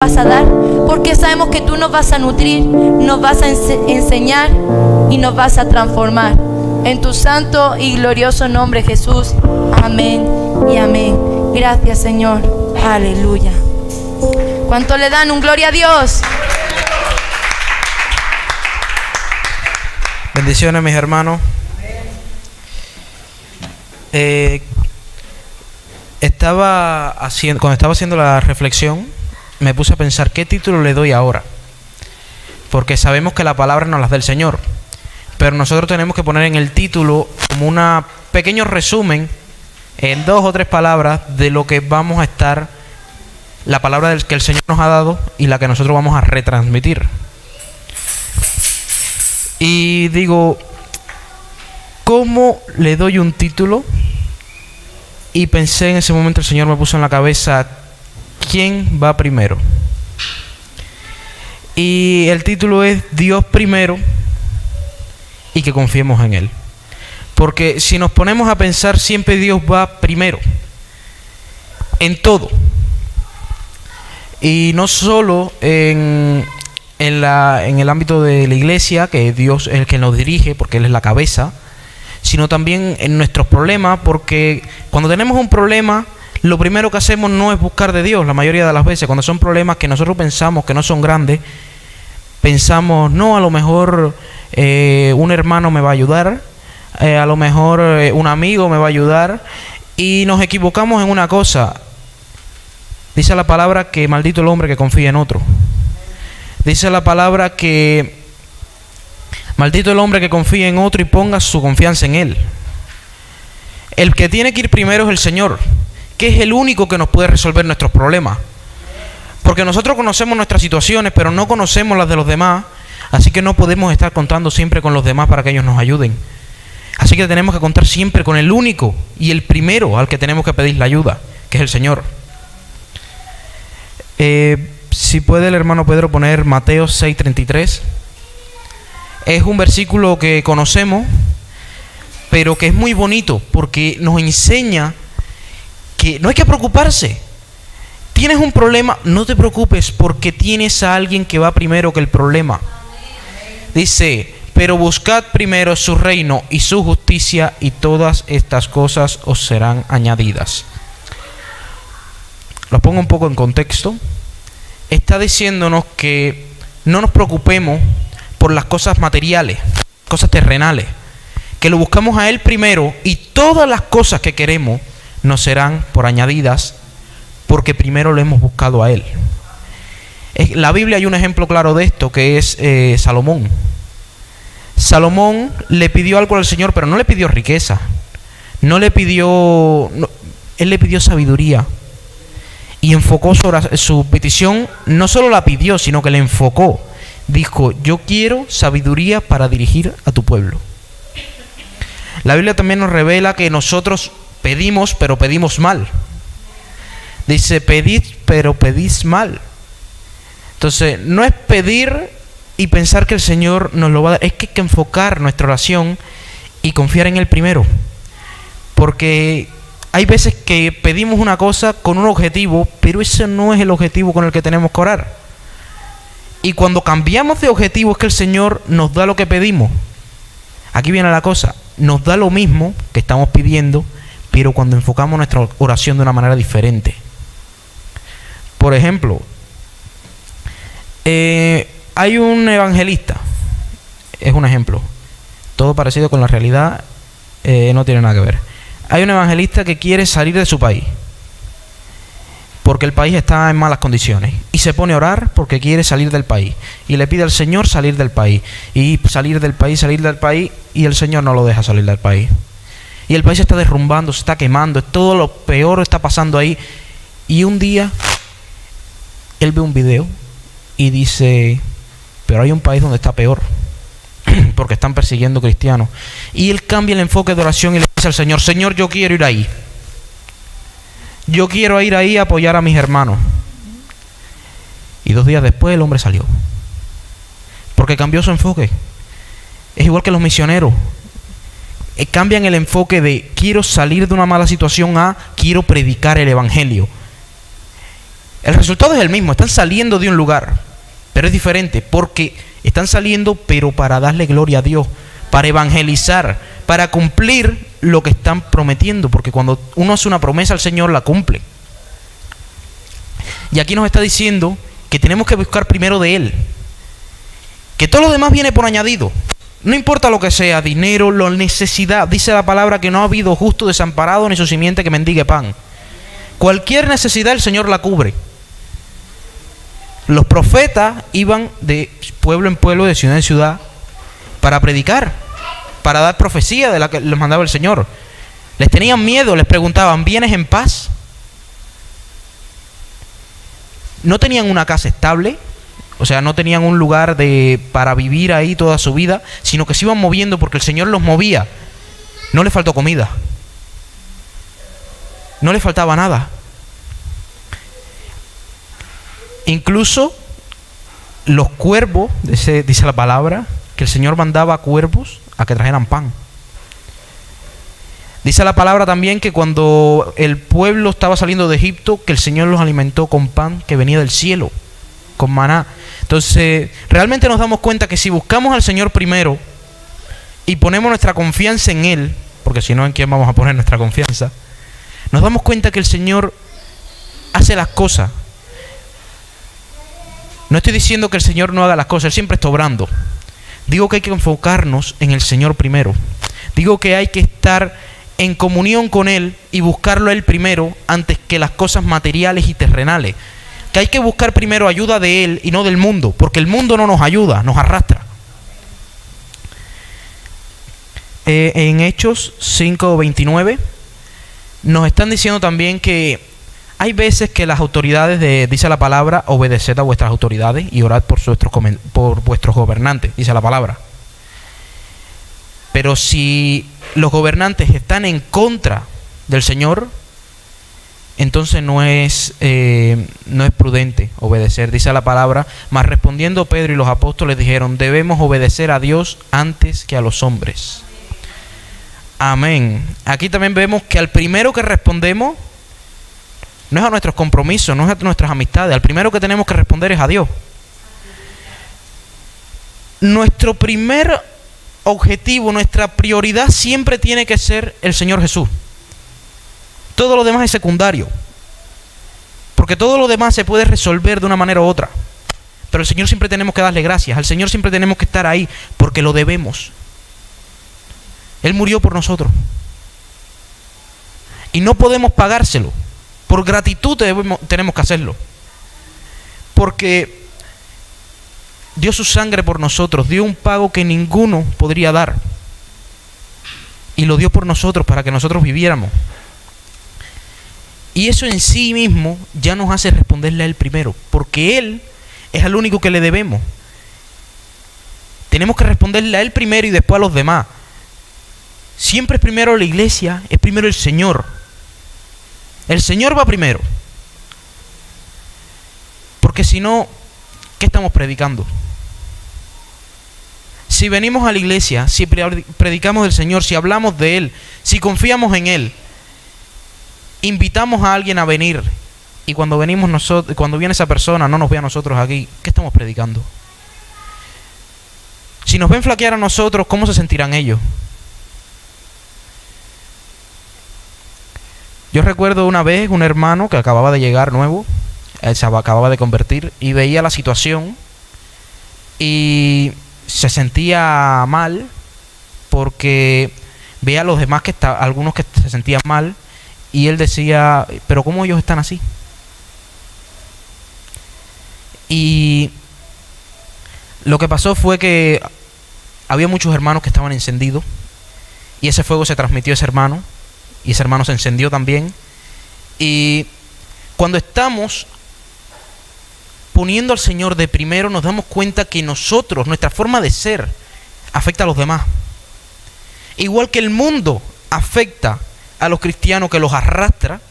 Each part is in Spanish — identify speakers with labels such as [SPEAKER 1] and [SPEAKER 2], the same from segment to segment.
[SPEAKER 1] vas a dar, porque sabemos que tú nos vas a nutrir, nos vas a enseñar y nos vas a transformar. En tu santo y glorioso nombre, Jesús. Amén y amén. Gracias, Señor. Aleluya. ¿Cuánto le dan un gloria a Dios?
[SPEAKER 2] Bendiciones, mis hermanos. Cuando estaba haciendo la reflexión, me puse a pensar qué título le doy ahora, porque sabemos que la palabra nos la da el Señor, pero nosotros tenemos que poner en el título como un pequeño resumen en 2 o 3 palabras de lo que vamos a estar, la palabra que el Señor nos ha dado y la que nosotros vamos a retransmitir. Y digo, ¿cómo le doy un título? Y pensé en ese momento, el Señor me puso en la cabeza, ¿quién va primero? Y el título es Dios primero y que confiemos en Él. Porque si nos ponemos a pensar, siempre Dios va primero en todo. Y no solo en el ámbito de la iglesia, que Dios es el que nos dirige, porque Él es la cabeza, sino también en nuestros problemas, porque cuando tenemos un problema, lo primero que hacemos no es buscar de Dios. La mayoría de las veces, cuando son problemas que nosotros pensamos que no son grandes, pensamos, no, a lo mejor un hermano me va a ayudar, a lo mejor un amigo me va a ayudar, y nos equivocamos en una cosa. Dice la palabra que maldito el hombre que confía en otro. Dice la palabra que maldito el hombre que confía en otro y ponga su confianza en él. El que tiene que ir primero es el Señor, que es el único que nos puede resolver nuestros problemas. Porque nosotros conocemos nuestras situaciones, pero no conocemos las de los demás, así que no podemos estar contando siempre con los demás para que ellos nos ayuden. Así que tenemos que contar siempre con el único y el primero al que tenemos que pedir la ayuda, que es el Señor. Si puede el hermano Pedro poner Mateo 6:33. Es un versículo que conocemos, pero que es muy bonito porque nos enseña que no hay que preocuparse. Tienes un problema, no te preocupes porque tienes a alguien que va primero que el problema. Dice, pero buscad primero su reino y su justicia y todas estas cosas os serán añadidas. Lo pongo un poco en contexto. Está diciéndonos que no nos preocupemos por las cosas materiales, cosas terrenales, que lo buscamos a Él primero y todas las cosas que queremos nos serán por añadidas porque primero lo hemos buscado a Él. En la Biblia hay un ejemplo claro de esto que es Salomón. Salomón le pidió algo al Señor, pero no le pidió riqueza, él le pidió sabiduría y enfocó su petición. No solo la pidió, sino que le enfocó. Dijo, yo quiero sabiduría para dirigir a tu pueblo. La Biblia también nos revela que nosotros pedimos, pero pedimos mal. Dice, pedid, pero pedís mal. Entonces, no es pedir y pensar que el Señor nos lo va a dar. Es que hay que enfocar nuestra oración y confiar en Él primero. Porque hay veces que pedimos una cosa con un objetivo, pero ese no es el objetivo con el que tenemos que orar. Y cuando cambiamos de objetivo es que el Señor nos da lo que pedimos. Aquí viene la cosa. Nos da lo mismo que estamos pidiendo, pero cuando enfocamos nuestra oración de una manera diferente. Por ejemplo, hay un evangelista. Es un ejemplo. Todo parecido con la realidad no tiene nada que ver. Hay un evangelista que quiere salir de su país porque el país está en malas condiciones y se pone a orar porque quiere salir del país y le pide al Señor salir del país y salir del país y el Señor no lo deja salir del país y el país se está derrumbando, se está quemando, todo lo peor está pasando ahí. Y un día él ve un video y dice, pero hay un país donde está peor porque están persiguiendo cristianos, y él cambia el enfoque de oración y le dice al Señor, Señor, yo quiero ir ahí. Yo quiero ir ahí a apoyar a mis hermanos. Y 2 días después el hombre salió. Porque cambió su enfoque. Es igual que los misioneros. Cambian el enfoque de quiero salir de una mala situación a quiero predicar el evangelio. El resultado es el mismo, están saliendo de un lugar, pero es diferente, porque están saliendo pero para darle gloria a Dios, para evangelizar, para cumplir lo que están prometiendo, porque cuando uno hace una promesa al Señor, la cumple. Y aquí nos está diciendo que tenemos que buscar primero de Él, que todo lo demás viene por añadido. No importa lo que sea, dinero, la necesidad. Dice la palabra que no ha habido justo desamparado ni su simiente que mendigue pan. Cualquier necesidad el Señor la cubre. Los profetas iban de pueblo en pueblo, de ciudad en ciudad, para predicar, para dar profecía de la que les mandaba el Señor. Les tenían miedo, les preguntaban, ¿vienes en paz? No tenían una casa estable, o sea, no tenían un lugar para vivir ahí toda su vida, sino que se iban moviendo porque el Señor los movía. No les faltó comida, no les faltaba nada. Incluso los cuervos, dice la palabra, que el Señor mandaba cuervos a que trajeran pan. Dice la palabra también que cuando el pueblo estaba saliendo de Egipto, que el Señor los alimentó con pan que venía del cielo, con maná. Entonces, realmente nos damos cuenta que si buscamos al Señor primero y ponemos nuestra confianza en Él, porque si no, ¿en quién vamos a poner nuestra confianza? Nos damos cuenta que el Señor hace las cosas. No estoy diciendo que el Señor no haga las cosas, Él siempre está obrando. Digo que hay que enfocarnos en el Señor primero. Digo que hay que estar en comunión con Él y buscarlo a Él primero antes que las cosas materiales y terrenales. Que hay que buscar primero ayuda de Él y no del mundo, porque el mundo no nos ayuda, nos arrastra. En Hechos 5:29 nos están diciendo también que hay veces que las autoridades, dice la palabra, obedeced a vuestras autoridades y orad por vuestros gobernantes, dice la palabra. Pero si los gobernantes están en contra del Señor, entonces no es prudente obedecer. Dice la palabra, mas respondiendo Pedro y los apóstoles dijeron, debemos obedecer a Dios antes que a los hombres. Amén. Aquí también vemos que al primero que respondemos no es a nuestros compromisos, no es a nuestras amistades. Al primero que tenemos que responder es a Dios. Nuestro primer objetivo, nuestra prioridad siempre tiene que ser el Señor Jesús. Todo lo demás es secundario, porque todo lo demás se puede resolver de una manera u otra. Pero al Señor siempre tenemos que darle gracias, al Señor siempre tenemos que estar ahí, porque lo debemos. Él murió por nosotros y no podemos pagárselo. Por gratitud tenemos que hacerlo, porque dio su sangre por nosotros, dio un pago que ninguno podría dar, y lo dio por nosotros para que nosotros viviéramos. Y eso en sí mismo ya nos hace responderle a Él primero, porque Él es el único que le debemos. Tenemos que responderle a Él primero y después a los demás. Siempre es primero la iglesia, es primero el Señor. El Señor va primero. Porque si no, ¿qué estamos predicando? Si venimos a la iglesia, si predicamos del Señor, si hablamos de Él, si confiamos en Él, invitamos a alguien a venir, y cuando viene esa persona no nos ve a nosotros aquí, ¿qué estamos predicando? Si nos ven flaquear a nosotros, ¿cómo se sentirán ellos? Yo recuerdo una vez un hermano que acababa de llegar nuevo, él se acababa de convertir, y veía la situación y se sentía mal porque veía a los demás algunos que se sentían mal, y él decía, pero ¿cómo ellos están así? Y lo que pasó fue que había muchos hermanos que estaban encendidos, y ese fuego se transmitió a ese hermano, y ese hermano se encendió también. Y cuando estamos poniendo al Señor de primero, nos damos cuenta que nuestra forma de ser afecta a los demás. Igual que el mundo afecta a los cristianos, que los arrastra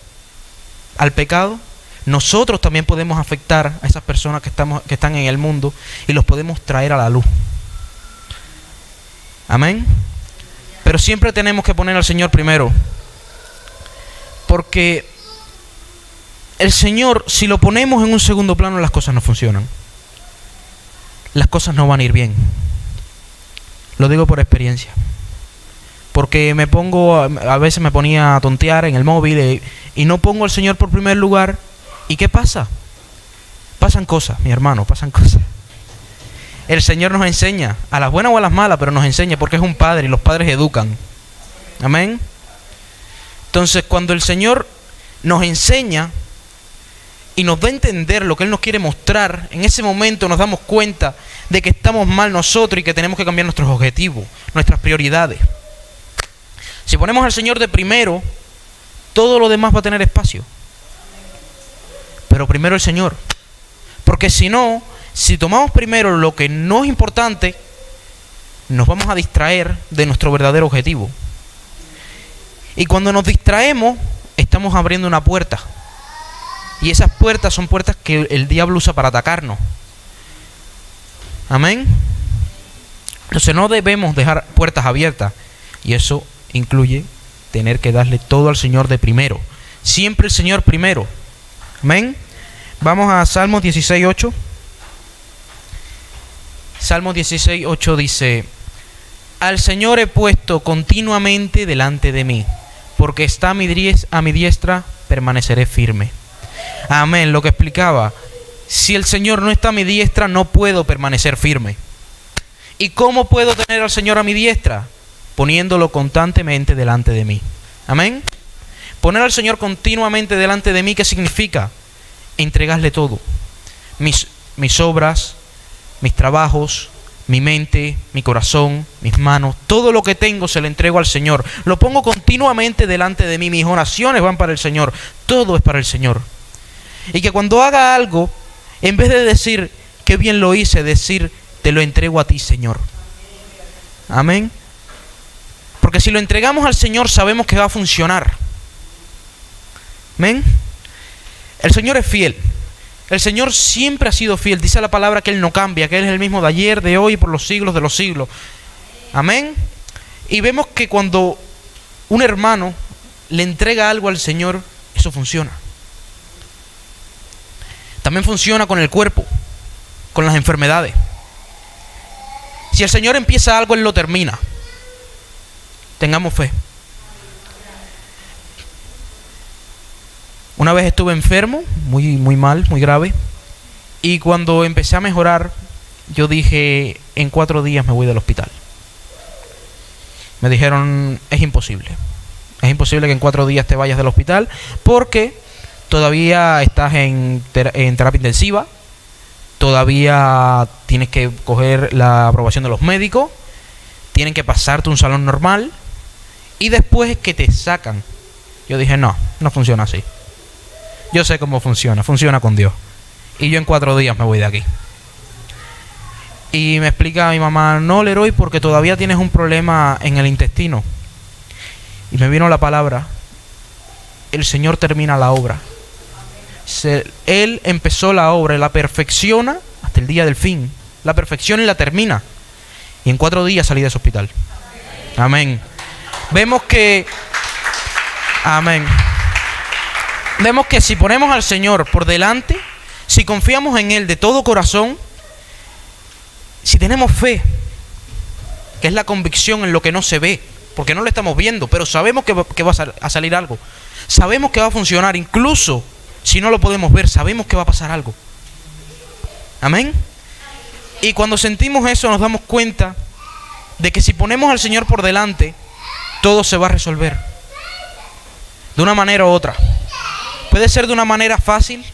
[SPEAKER 2] al pecado, nosotros también podemos afectar a esas personas que están en el mundo, y los podemos traer a la luz. Amén. Pero siempre tenemos que poner al Señor primero, porque el Señor, si lo ponemos en un segundo plano, las cosas no funcionan. Las cosas no van a ir bien. Lo digo por experiencia. Porque a veces me ponía a tontear en el móvil y no pongo al Señor por primer lugar. ¿Y qué pasa? Pasan cosas, mi hermano, pasan cosas. El Señor nos enseña, a las buenas o a las malas, pero nos enseña porque es un padre y los padres educan. Amén. Entonces, cuando el Señor nos enseña y nos da a entender lo que Él nos quiere mostrar, en ese momento nos damos cuenta de que estamos mal nosotros y que tenemos que cambiar nuestros objetivos, nuestras prioridades. Si ponemos al Señor de primero, todo lo demás va a tener espacio. Pero primero el Señor. Porque si no, si tomamos primero lo que no es importante, nos vamos a distraer de nuestro verdadero objetivo. Y cuando nos distraemos, estamos abriendo una puerta. Y esas puertas son puertas que el diablo usa para atacarnos. Amén. Entonces no debemos dejar puertas abiertas. Y eso incluye tener que darle todo al Señor de primero. Siempre el Señor primero. Amén. Vamos a Salmos 16:8. Salmos 16:8 dice: al Señor he puesto continuamente delante de mí, porque está a mi diestra, permaneceré firme. Amén. Lo que explicaba, si el Señor no está a mi diestra, no puedo permanecer firme. ¿Y cómo puedo tener al Señor a mi diestra? Poniéndolo constantemente delante de mí. Amén. Poner al Señor continuamente delante de mí, ¿qué significa? Entregarle todo. Mis obras, mis trabajos, mi mente, mi corazón, mis manos, todo lo que tengo se lo entrego al Señor. Lo pongo continuamente delante de mí. Mis oraciones van para el Señor. Todo es para el Señor. Y que cuando haga algo, en vez de decir qué bien lo hice, decir te lo entrego a ti, Señor. Amén. Porque si lo entregamos al Señor, sabemos que va a funcionar. Amén. El Señor es fiel. El Señor siempre ha sido fiel. Dice la palabra que Él no cambia, que Él es el mismo de ayer, de hoy y por los siglos de los siglos. Amén. Y vemos que cuando un hermano le entrega algo al Señor, eso funciona. También funciona con el cuerpo, con las enfermedades. Si el Señor empieza algo, Él lo termina. Tengamos fe. Una vez estuve enfermo, muy mal, muy grave. Y cuando empecé a mejorar, yo dije, en 4 días me voy del hospital. Me dijeron, es imposible. Es imposible que en 4 días te vayas del hospital porque todavía estás en terapia intensiva. Todavía tienes que coger la aprobación de los médicos. Tienen que pasarte un salón normal. Y después es que te sacan. Yo dije, no funciona así. Yo sé cómo funciona con Dios. Y yo en 4 días me voy de aquí. Y me explica mi mamá, no, Leroy, porque todavía tienes un problema en el intestino. Y me vino la palabra, el Señor termina la obra. Él empezó la obra y la perfecciona hasta el día del fin. La perfecciona y la termina. Y en 4 días salí de ese hospital. Amén. Vemos que si ponemos al Señor por delante, si confiamos en Él de todo corazón, si tenemos fe, que es la convicción en lo que no se ve, porque no lo estamos viendo, pero sabemos que va a salir algo. Sabemos que va a funcionar, incluso si no lo podemos ver, sabemos que va a pasar algo. Amén. Y cuando sentimos eso nos damos cuenta de que si ponemos al Señor por delante, todo se va a resolver. De una manera u otra. Puede ser de una manera fácil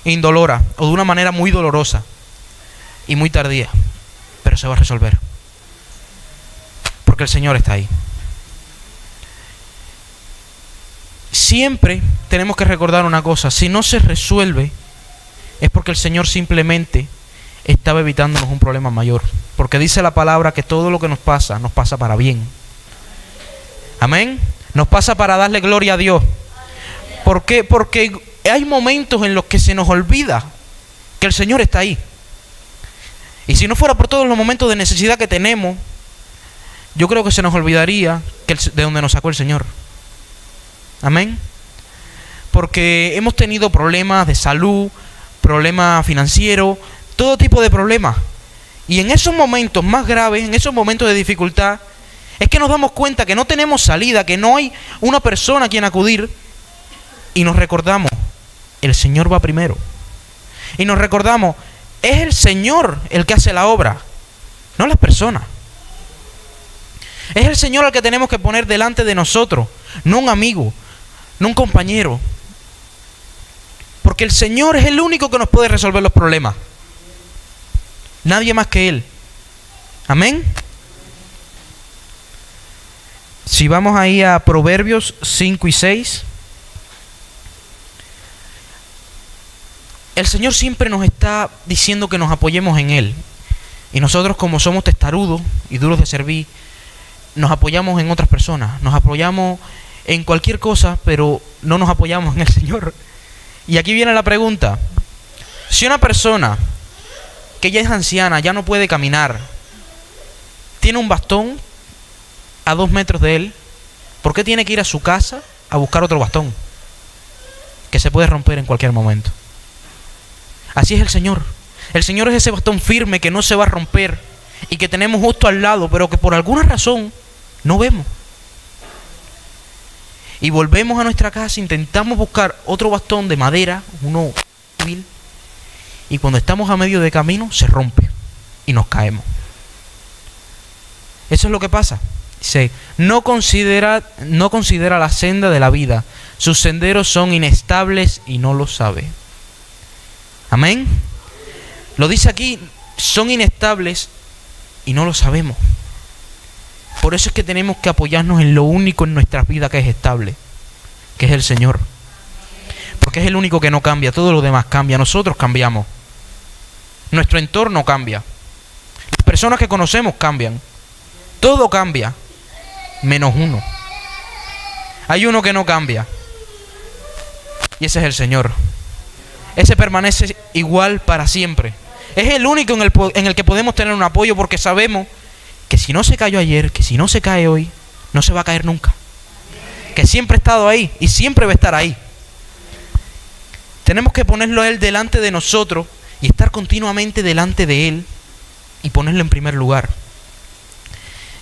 [SPEAKER 2] e indolora, o de una manera muy dolorosa y muy tardía, pero se va a resolver. Porque el Señor está ahí. Siempre tenemos que recordar una cosa: si no se resuelve, es porque el Señor simplemente estaba evitándonos un problema mayor. Porque dice la palabra que todo lo que nos pasa para bien. Amén. Nos pasa para darle gloria a Dios. ¿Por qué? Porque hay momentos en los que se nos olvida que el Señor está ahí. Y si no fuera por todos los momentos de necesidad que tenemos, yo creo que se nos olvidaría de donde nos sacó el Señor. Amén. porque hemos tenido problemas de salud, problemas financieros, todo tipo de problemas. Y en esos momentos más graves, en esos momentos de dificultad, es que nos damos cuenta que no tenemos salida, que no hay una persona a quien acudir, y nos recordamos, el Señor va primero. Y nos recordamos, es el Señor el que hace la obra, no las personas. Es el Señor al que tenemos que poner delante de nosotros, no un amigo, no un compañero. Porque el Señor es el único que nos puede resolver los problemas. Nadie más que Él. Amén. Si vamos ahí a Proverbios 5 y 6. El Señor siempre nos está diciendo que nos apoyemos en Él. Y nosotros, como somos testarudos y duros de servir, nos apoyamos en otras personas. Nos apoyamos en cualquier cosa, pero no nos apoyamos en el Señor. Y aquí viene la pregunta. Si una persona que ya es anciana, ya no puede caminar, tiene un bastón a 2 metros de él, ¿por qué tiene que ir a su casa a buscar otro bastón que se puede romper en cualquier momento? Así es el Señor. El Señor es ese bastón firme que no se va a romper y que tenemos justo al lado, pero que por alguna razón no vemos. Y volvemos a nuestra casa, intentamos buscar otro bastón de madera, uno débil, y cuando estamos a medio de camino se rompe y nos caemos. Eso es lo que pasa. Dice, no considera la senda de la vida, sus senderos son inestables y no lo sabe. Amén. Lo dice aquí, son inestables y no lo sabemos. Por eso es que tenemos que apoyarnos en lo único en nuestras vidas que es estable, que es el Señor. Porque es el único que no cambia, todo lo demás cambia, nosotros cambiamos. Nuestro entorno cambia. Las personas que conocemos cambian. Todo cambia, menos uno. Hay uno que no cambia. Y ese es el Señor. Ese permanece igual para siempre. Es el único en el que podemos tener un apoyo, porque sabemos que si no se cayó ayer, que si no se cae hoy, no se va a caer nunca. Que siempre ha estado ahí y siempre va a estar ahí. Tenemos que ponerlo a Él delante de nosotros y estar continuamente delante de Él y ponerlo en primer lugar.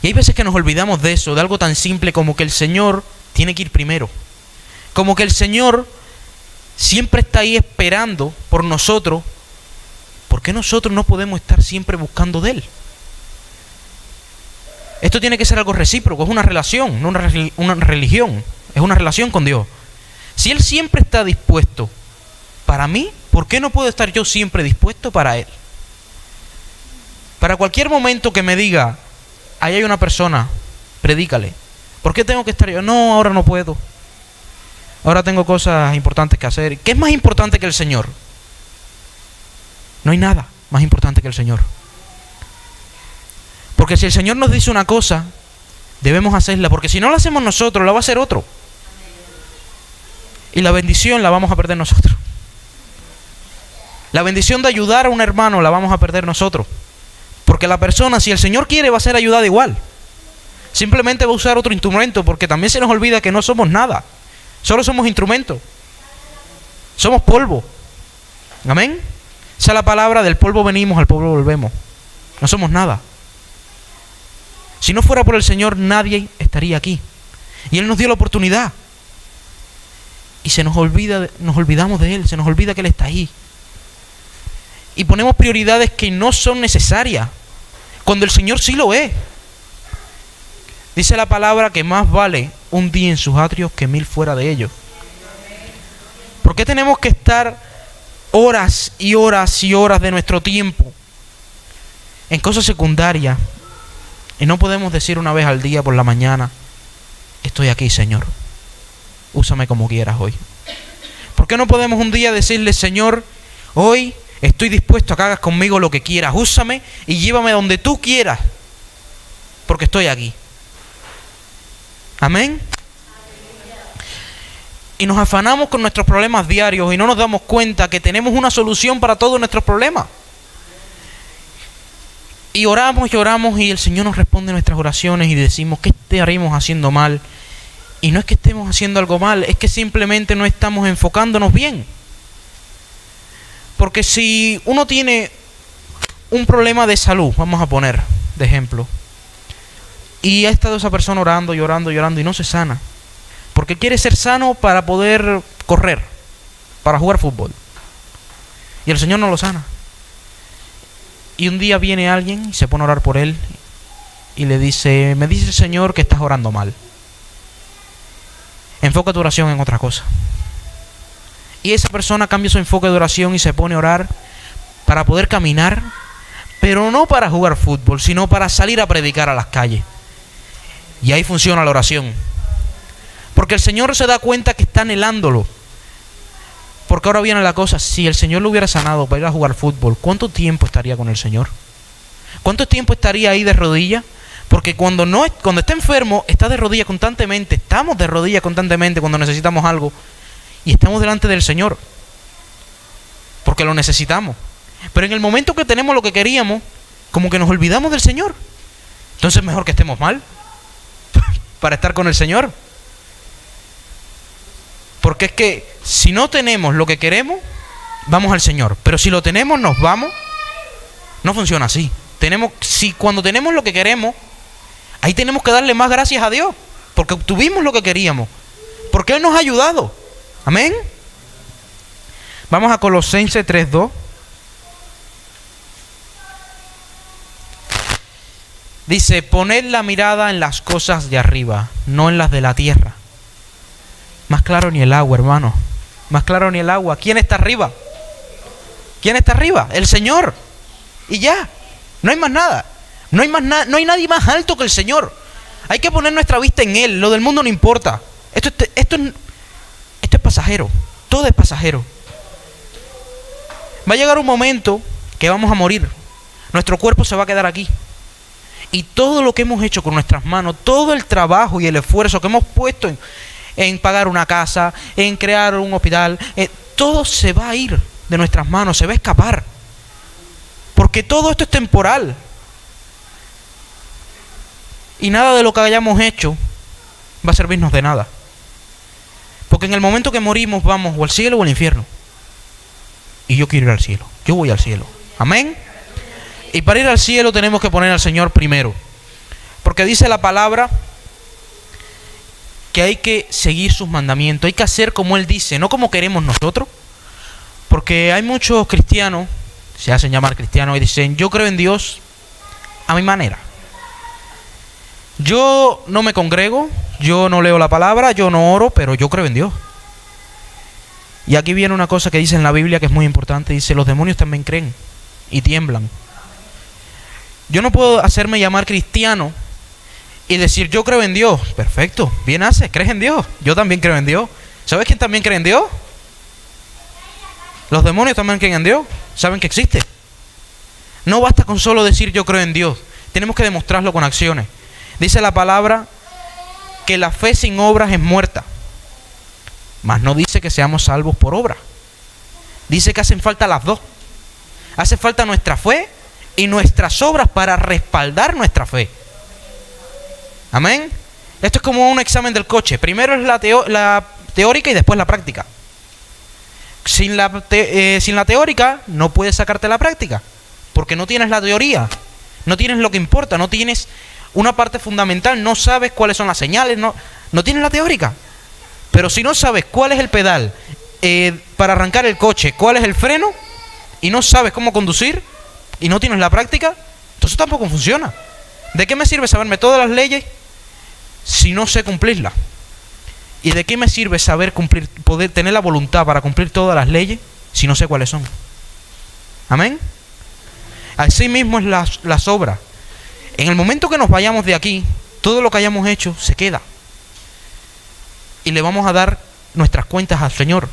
[SPEAKER 2] Y hay veces que nos olvidamos de eso, de algo tan simple como que el Señor tiene que ir primero. Como que el Señor siempre está ahí esperando por nosotros. ¿Por qué nosotros no podemos estar siempre buscando de Él? Esto tiene que ser algo recíproco, es una relación, no una religión, es una relación con Dios. Si Él siempre está dispuesto para mí, ¿por qué no puedo estar yo siempre dispuesto para Él? Para cualquier momento que me diga, ahí hay una persona, predícale. ¿Por qué tengo que estar yo? No, ahora no puedo. Ahora tengo cosas importantes que hacer. ¿Qué es más importante que el Señor? No hay nada más importante que el Señor. Porque si el Señor nos dice una cosa, debemos hacerla. Porque si no la hacemos nosotros, la va a hacer otro. Y la bendición la vamos a perder nosotros. La bendición de ayudar a un hermano la vamos a perder nosotros. Porque la persona, si el Señor quiere, va a ser ayudada igual. Simplemente va a usar otro instrumento, porque también se nos olvida que no somos nada. Solo somos instrumentos. Somos polvo. Amén. Esa es la palabra, del polvo venimos, al polvo volvemos. No somos nada. Si no fuera por el Señor, nadie estaría aquí. Y Él nos dio la oportunidad. Y nos olvidamos de Él, se nos olvida que Él está ahí. Y ponemos prioridades que no son necesarias, cuando el Señor sí lo es. Dice la palabra que más vale un día en sus atrios que 1000 fuera de ellos. ¿Por qué tenemos que estar horas y horas y horas de nuestro tiempo en cosas secundarias y no podemos decir una vez al día por la mañana, estoy aquí, Señor, úsame como quieras hoy? ¿Por qué no podemos un día decirle, Señor, hoy estoy dispuesto a que hagas conmigo lo que quieras, úsame y llévame donde tú quieras, porque estoy aquí? Amén. Y nos afanamos con nuestros problemas diarios y no nos damos cuenta que tenemos una solución para todos nuestros problemas. Y oramos y oramos y el Señor nos responde nuestras oraciones y decimos, ¿qué estaremos haciendo mal? Y no es que estemos haciendo algo mal, es que simplemente no estamos enfocándonos bien. Porque si uno tiene un problema de salud, vamos a poner de ejemplo, y ha estado esa persona orando, llorando y no se sana, porque quiere ser sano para poder correr, para jugar fútbol, y el Señor no lo sana. Y un día viene alguien y se pone a orar por él y le dice: me dice el Señor que estás orando mal. Enfoca tu oración en otra cosa. Y esa persona cambia su enfoque de oración y se pone a orar para poder caminar, pero no para jugar fútbol, sino para salir a predicar a las calles. Y ahí funciona la oración. Porque el Señor se da cuenta que está anhelándolo. Porque ahora viene la cosa: si el Señor lo hubiera sanado para ir a jugar fútbol, ¿cuánto tiempo estaría con el Señor? ¿Cuánto tiempo estaría ahí de rodillas? Porque cuando está enfermo, está de rodillas constantemente. Estamos de rodillas constantemente cuando necesitamos algo. Y estamos delante del Señor, porque lo necesitamos. Pero en el momento que tenemos lo que queríamos, como que nos olvidamos del Señor. Entonces mejor que estemos mal para estar con el Señor. Porque es que si no tenemos lo que queremos, vamos al Señor. Pero si lo tenemos, nos vamos. No funciona así. Cuando tenemos lo que queremos, ahí tenemos que darle más gracias a Dios, porque obtuvimos lo que queríamos, porque Él nos ha ayudado. Amén. Vamos a Colosenses 3:2. Dice: poned la mirada en las cosas de arriba, no en las de la tierra. Más claro ni el agua, hermano. Más claro ni el agua. ¿Quién está arriba? ¿Quién está arriba? El Señor. Y ya. No hay más nada. No hay nadie más alto que el Señor. Hay que poner nuestra vista en Él. Lo del mundo no importa. Esto es pasajero. Todo es pasajero. Va a llegar un momento que vamos a morir. Nuestro cuerpo se va a quedar aquí. Y todo lo que hemos hecho con nuestras manos, todo el trabajo y el esfuerzo que hemos puesto en pagar una casa, en crear un hospital, todo se va a ir de nuestras manos, se va a escapar. Porque todo esto es temporal. Y nada de lo que hayamos hecho va a servirnos de nada. Porque en el momento que morimos vamos o al cielo o al infierno. Y yo quiero ir al cielo. Yo voy al cielo. Amén. Y para ir al cielo tenemos que poner al Señor primero. Porque dice la palabra que hay que seguir sus mandamientos. Hay que hacer como Él dice, no como queremos nosotros. Porque hay muchos cristianos, se hacen llamar cristianos, y dicen: yo creo en Dios a mi manera. Yo no me congrego, yo no leo la palabra, yo no oro, pero yo creo en Dios. Y aquí viene una cosa que dice en la Biblia que es muy importante. Dice: los demonios también creen y tiemblan. Yo no puedo hacerme llamar cristiano y decir: yo creo en Dios. Perfecto, bien haces, crees en Dios. Yo también creo en Dios. ¿Sabes quién también cree en Dios? Los demonios también creen en Dios. Saben que existe. No basta con solo decir yo creo en Dios. Tenemos que demostrarlo con acciones. Dice la palabra que la fe sin obras es muerta. Mas no dice que seamos salvos por obra. Dice que hacen falta las dos. Hace falta nuestra fe y nuestras obras para respaldar nuestra fe. Amén. Esto es como un examen del coche. Primero es la teórica y después la práctica. Sin la teórica no puedes sacarte la práctica, porque no tienes la teoría, no tienes lo que importa, no tienes una parte fundamental, no sabes cuáles son las señales, no tienes la teórica. Pero si no sabes cuál es el pedal para arrancar el coche, cuál es el freno, y no sabes cómo conducir, y no tienes la práctica, entonces tampoco funciona. ¿De qué me sirve saberme todas las leyes si no sé cumplirlas? ¿Y de qué me sirve saber cumplir, poder tener la voluntad para cumplir todas las leyes si no sé cuáles son? Amén. Así mismo es las obras. En el momento que nos vayamos de aquí, todo lo que hayamos hecho se queda. Y le vamos a dar nuestras cuentas al Señor.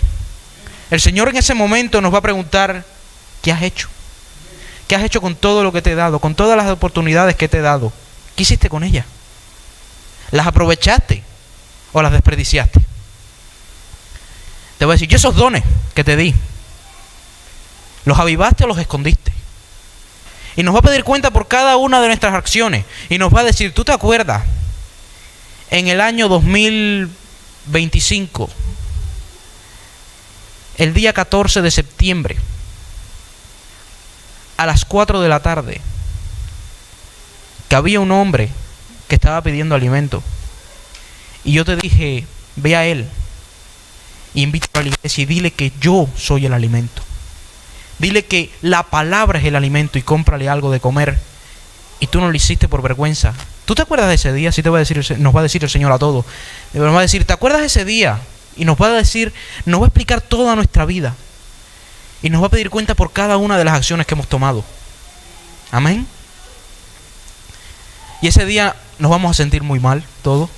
[SPEAKER 2] El Señor en ese momento nos va a preguntar: ¿qué has hecho? ¿Qué has hecho con todo lo que te he dado? Con todas las oportunidades que te he dado. ¿Qué hiciste con ellas? ¿Las aprovechaste o las desperdiciaste? Te voy a decir: yo esos dones que te di, ¿los avivaste o los escondiste? Y nos va a pedir cuenta por cada una de nuestras acciones. Y nos va a decir: ¿tú te acuerdas? En el año 2000, 25, el día 14 de septiembre, a las 4 de la tarde, que había un hombre que estaba pidiendo alimento. Y yo te dije, ve a él, invítalo a la iglesia y dile que yo soy el alimento. Dile que la palabra es el alimento y cómprale algo de comer. Y tú no lo hiciste por vergüenza. ¿Tú te acuerdas de ese día? Sí, nos va a decir el Señor a todos. Nos va a decir, ¿te acuerdas de ese día? Y nos va a explicar toda nuestra vida. Y nos va a pedir cuenta por cada una de las acciones que hemos tomado. Amén. Y ese día nos vamos a sentir muy mal, todos.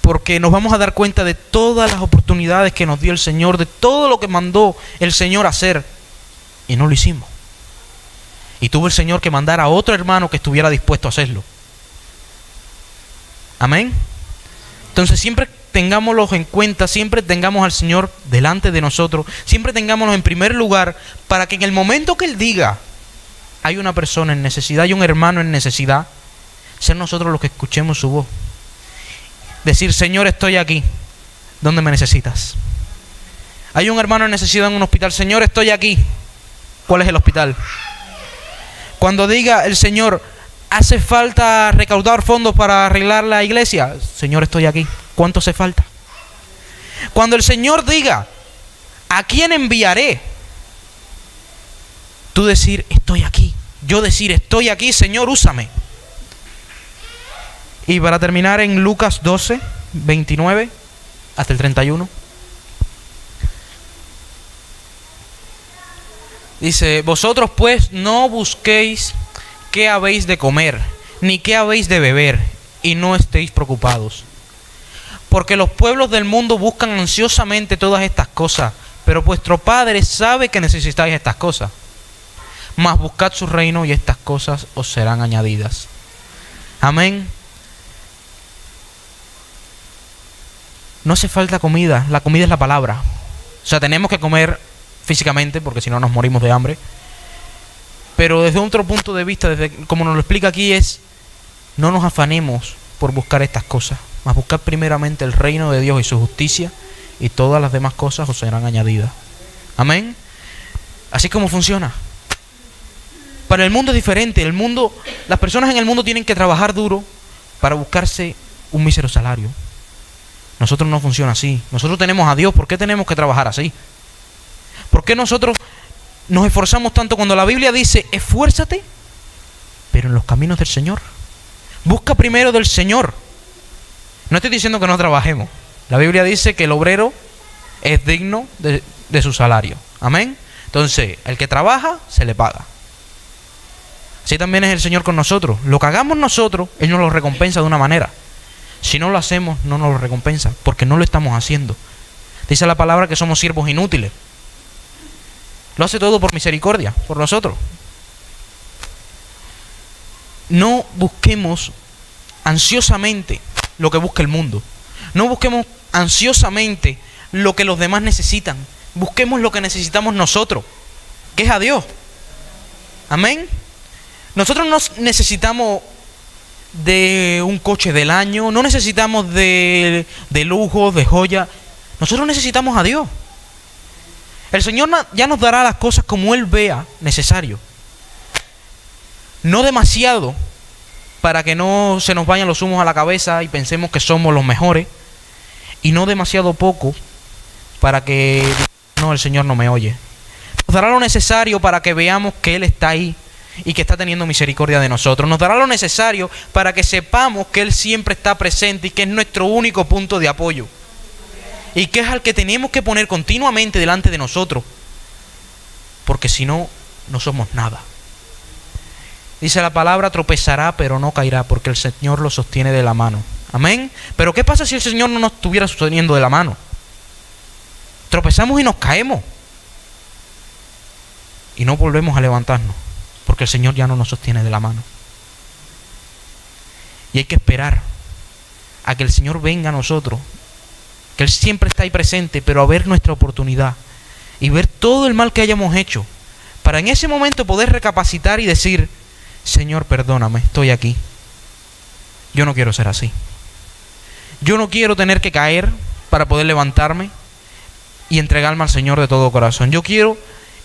[SPEAKER 2] Porque nos vamos a dar cuenta de todas las oportunidades que nos dio el Señor, de todo lo que mandó el Señor a hacer. Y no lo hicimos. Y tuvo el Señor que mandar a otro hermano que estuviera dispuesto a hacerlo. Amén. Entonces siempre tengámoslos en cuenta, siempre tengamos al Señor delante de nosotros, siempre tengámoslo en primer lugar, para que en el momento que Él diga, hay una persona en necesidad, hay un hermano en necesidad, ser nosotros los que escuchemos su voz. Decir, Señor, estoy aquí. ¿Dónde me necesitas? Hay un hermano en necesidad en un hospital. Señor, estoy aquí. ¿Cuál es el hospital? Cuando diga el Señor, hace falta recaudar fondos para arreglar la iglesia. Señor, estoy aquí. ¿Cuánto hace falta? Cuando el Señor diga, ¿a quién enviaré? Tú decir, estoy aquí. Yo decir, estoy aquí, Señor, úsame. Y para terminar en Lucas 12, 29 hasta el 31. Dice, vosotros pues no busquéis qué habéis de comer, ni qué habéis de beber, y no estéis preocupados. Porque los pueblos del mundo buscan ansiosamente todas estas cosas, pero vuestro Padre sabe que necesitáis estas cosas. Mas buscad su reino y estas cosas os serán añadidas. Amén. No hace falta comida, la comida es la palabra. O sea, tenemos que comer físicamente, porque si no nos morimos de hambre. Pero desde otro punto de vista, desde como nos lo explica aquí, es no nos afanemos por buscar estas cosas, mas buscar primeramente el reino de Dios y su justicia, y todas las demás cosas os serán añadidas. Amén. Así como funciona. Para el mundo es diferente. Las personas en el mundo tienen que trabajar duro para buscarse un mísero salario. Nosotros no funciona así. Nosotros tenemos a Dios. ¿Por qué tenemos que trabajar así? ¿Por qué nosotros nos esforzamos tanto cuando la Biblia dice, esfuérzate, pero en los caminos del Señor? Busca primero del Señor. No estoy diciendo que no trabajemos. La Biblia dice que el obrero es digno de su salario. Amén. Entonces, el que trabaja, se le paga. Así también es el Señor con nosotros. Lo que hagamos nosotros, Él nos lo recompensa de una manera. Si no lo hacemos, no nos lo recompensa, porque no lo estamos haciendo. Dice la palabra que somos siervos inútiles. Lo hace todo por misericordia, por nosotros. No busquemos ansiosamente lo que busca el mundo. No busquemos ansiosamente lo que los demás necesitan. Busquemos lo que necesitamos nosotros, que es a Dios. Amén. Nosotros no necesitamos de un coche del año, no necesitamos de lujos, de joya. Nosotros necesitamos a Dios. El Señor ya nos dará las cosas como Él vea necesario. No demasiado para que no se nos vayan los humos a la cabeza y pensemos que somos los mejores, y no demasiado poco para que no, el Señor no me oye. Nos dará lo necesario para que veamos que Él está ahí y que está teniendo misericordia de nosotros. Nos dará lo necesario para que sepamos que Él siempre está presente y que es nuestro único punto de apoyo, y que es al que tenemos que poner continuamente delante de nosotros, porque si no, no somos nada. Dice la palabra, tropezará pero no caerá, porque el Señor lo sostiene de la mano. Amén. Pero ¿qué pasa si el Señor no nos estuviera sosteniendo de la mano? Tropezamos y nos caemos y no volvemos a levantarnos, porque el Señor ya no nos sostiene de la mano. Y hay que esperar a que el Señor venga a nosotros, que Él siempre está ahí presente, pero a ver nuestra oportunidad y ver todo el mal que hayamos hecho, para en ese momento poder recapacitar y decir, Señor, perdóname, estoy aquí. Yo no quiero ser así. Yo no quiero tener que caer para poder levantarme y entregarme al Señor de todo corazón. Yo quiero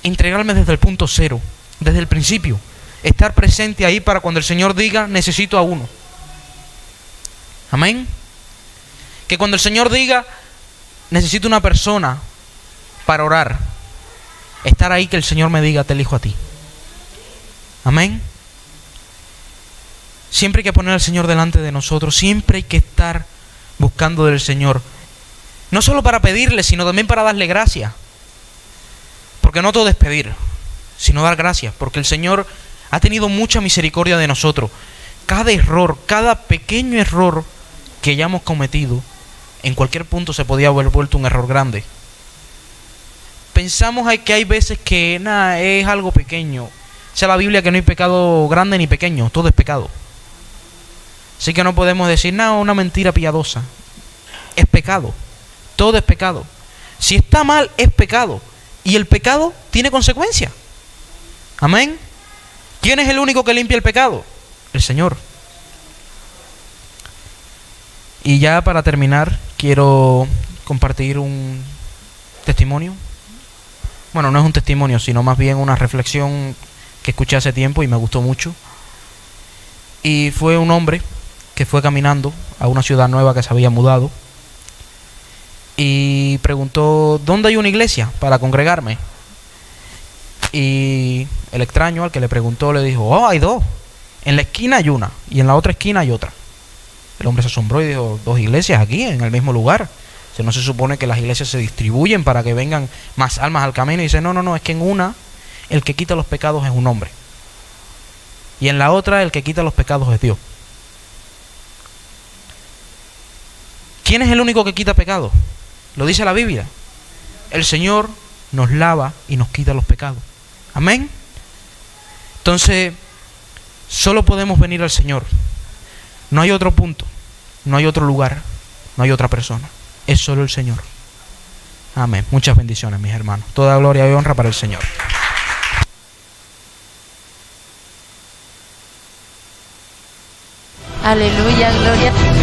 [SPEAKER 2] entregarme desde el punto cero, desde el principio. Estar presente ahí para cuando el Señor diga, necesito a uno. Amén. Que cuando el Señor diga, necesito una persona para orar, estar ahí, que el Señor me diga, te elijo a ti. Amén. Siempre hay que poner al Señor delante de nosotros. Siempre hay que estar buscando del Señor. No solo para pedirle, sino también para darle gracias. Porque no todo es pedir, sino dar gracias. Porque el Señor ha tenido mucha misericordia de nosotros. Cada error, cada pequeño error que hayamos cometido, en cualquier punto se podía haber vuelto un error grande. Pensamos que hay veces que nada, es algo pequeño. Dice la Biblia que no hay pecado grande ni pequeño, todo es pecado. Así que no podemos decir nada, una mentira piadosa. Es pecado, todo es pecado. Si está mal, es pecado. Y el pecado tiene consecuencias. Amén. ¿Quién es el único que limpia el pecado? El Señor. Y ya para terminar, quiero compartir un testimonio. Bueno, no es un testimonio, sino más bien una reflexión que escuché hace tiempo y me gustó mucho. Y fue un hombre que fue caminando a una ciudad nueva que se había mudado y preguntó, ¿dónde hay una iglesia para congregarme? Y el extraño al que le preguntó le dijo, oh, hay dos. En la esquina hay una y en la otra esquina hay otra. El hombre se asombró y dijo, ¿dos iglesias aquí en el mismo lugar? O sea, ¿no se supone que las iglesias se distribuyen para que vengan más almas al camino? Y dice, no, es que en una el que quita los pecados es un hombre. Y en la otra el que quita los pecados es Dios. ¿Quién es el único que quita pecados? Lo dice la Biblia. El Señor nos lava y nos quita los pecados. Amén. Entonces, solo podemos venir al Señor. No hay otro punto, no hay otro lugar, no hay otra persona. Es solo el Señor. Amén. Muchas bendiciones, mis hermanos. Toda gloria y honra para el Señor.
[SPEAKER 1] Aleluya, gloria.